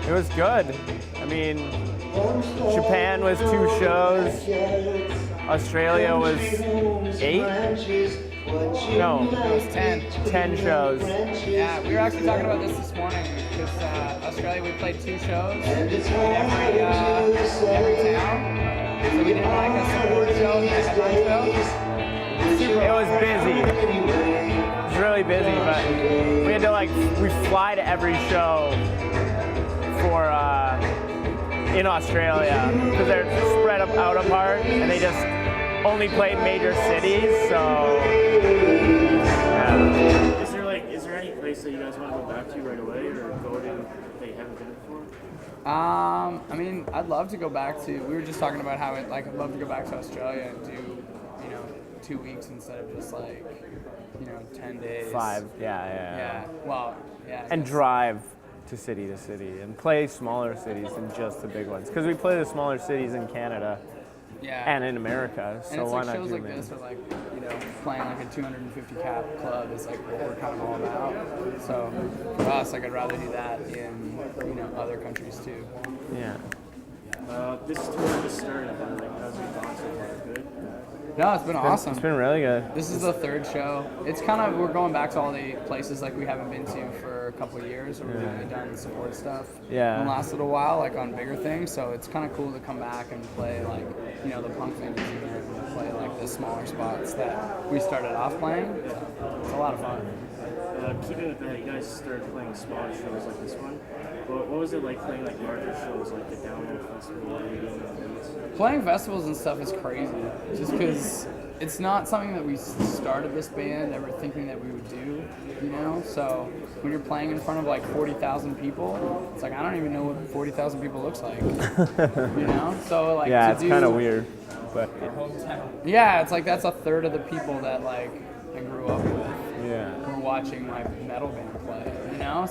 It was good. I mean, Japan was 2 shows. Australia was 8? No, It was 10. 10 shows. Yeah, we were actually talking about this morning because Australia, we played 2 shows in every town. So we did like a support show and a headline show. It was busy. It was really busy, but we had to we fly to every show for in Australia because they're spread out apart and they just only played major cities. So yeah. Is there any place that you guys want to go back to right away or go to that you haven't been before? I mean, I'd love to go back to. We were just talking about how I'd love to go back to Australia and do 2 weeks instead of just 10 days. 5, yeah. Yeah. Well, yeah. And drive to city and play smaller cities than just the big ones because we play the smaller cities in Canada. Yeah. And in America, so and it's why not shows do like it? this, or playing a 250 cap club is what we're kind of all about. So for us, I'd rather do that in other countries too. Yeah. This tour just started. How's your thoughts so far? Good. No, it's been awesome. It's been really good. This is the 3rd show. It's we're going back to all the places we haven't been to for a couple of years, or we've only done support stuff. Yeah. In the last little while, on bigger things. So it's kind of cool to come back and play the punk venues again, and play the smaller spots that we started off playing. So it's a lot of fun. Keeping with that, you guys started playing smaller shows like this one. What was it like playing larger shows like the Download Festival? Playing festivals and stuff is crazy, just because it's not something that we started this band ever thinking that we would do, So when you're playing in front of 40,000 people, it's I don't even know what 40,000 people looks like, So yeah, it's kind of weird, but yeah, it's that's a third of the people that I grew up with. Yeah. Were watching my metal band play,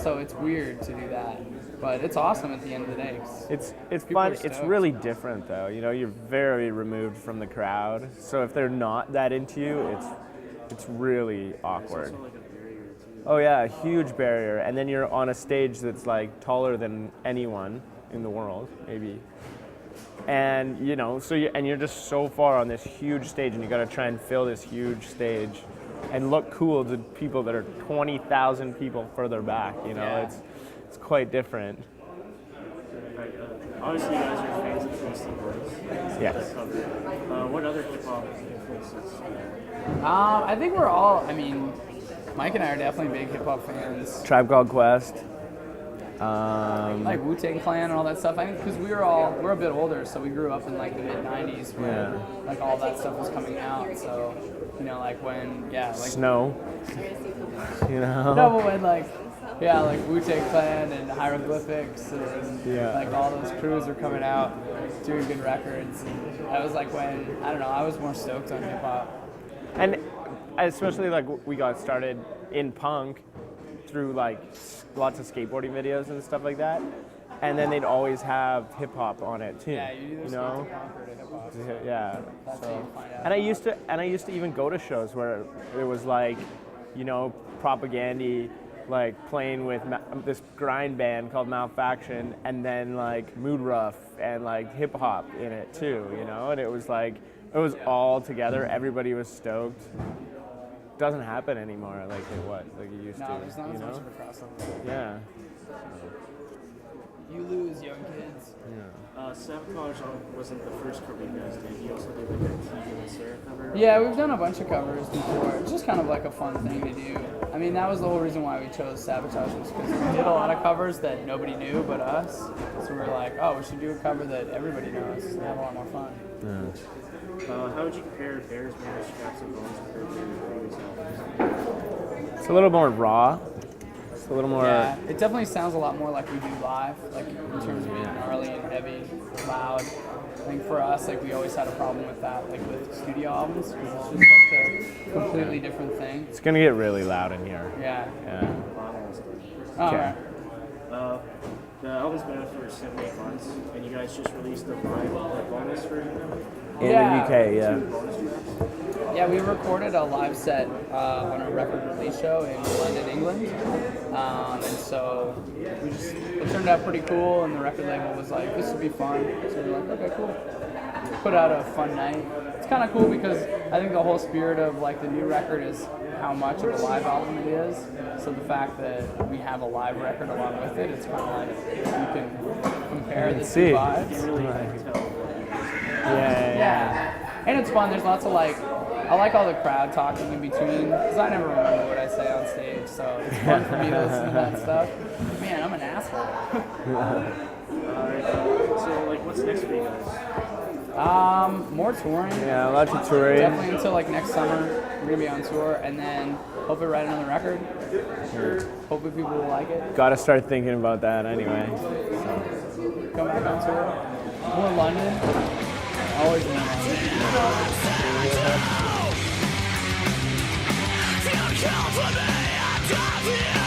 So it's weird to do that. But it's awesome at the end of the day. It's fun. It's really different though. You're very removed from the crowd. So if they're not that into you, it's really awkward. Oh yeah, a huge barrier. And then you're on a stage that's taller than anyone in the world, maybe. And you're just so far on this huge stage, and you got to try and fill this huge stage and look cool to people that are 20,000 people further back. Yeah. It's quite different. Obviously, you guys are fans of Beastie Boys. Yes. What other hip hop influences? I think we're all. Mike and I are definitely big hip hop fans. Tribe Called Quest. Wu-TangClan and all that stuff. I think because we're a bit older, so we grew up in the mid '90s when all that stuff was coming out. So when Snow. No, but when Wu-TangClan and Hieroglyphics and all those crews were coming out doing good records. And that was when I was more stoked on hip hop. And especially we got started in punk through lots of skateboarding videos and stuff like that. And then they'd always have hip hop on it too. Yeah, you know. Yeah. That's how you find out. And I used to even go to shows where it was propaganda, playing with this grind band called Malfaction, and then Mood Rough and hip hop in it too, And it was it was all together. Everybody was stoked. Doesn't happen anymore like it used to. No, there's not as much of a crossover. Yeah. You lose, young kids. Yeah. Sabotage wasn't the first cover you guys did. You also did a Tegan and Sarah cover. Yeah, we've done a bunch of covers before. It's just kind of a fun thing to do. That was the whole reason why we chose Sabotage, was because we did a lot of covers that nobody knew but us. So we were like, oh, we should do a cover that everybody knows and have a lot more fun. Yeah. How would you compare Bears Manor Scraps and Bones compared to your previous albums? It's a little more raw. It's a little more. Yeah, it definitely sounds a lot more like we do live, in terms of being gnarly and heavy, loud. I think for us, we always had a problem with that, with studio albums, because it's just such a completely different thing. It's gonna get really loud in here. Yeah. Yeah. All Okay. right. the album's been out for 7-8 months, and you guys just released a live bonus version of it. In Yeah. the UK, yeah. 2 bonus tracks. Yeah, we recorded a live set on a record release show in London, England, and so it turned out pretty cool. And the record label was like, "This would be fun." So we were like, "Okay, cool." Put out a fun night. It's kind of cool because I think the whole spirit of like the new record is how much of a live album it is. So the fact that we have a live record along with it, it's kind of like you can compare the see. two vibes. Really Right. tell. Yeah, and it's fun. There's lots of like, I like all the crowd talking in between because I never remember what I say on stage, so it's fun for me to listen to that stuff. Man, I'm an asshole. Alright, so like, what's next for you guys? More touring. Yeah, lots of touring. Definitely until like next summer, we're gonna be on tour, and then hopefully write another record. Hopefully people will like it. Got to start thinking about that anyway. Come back on tour. More London. Always more London. You come for me, I die for you.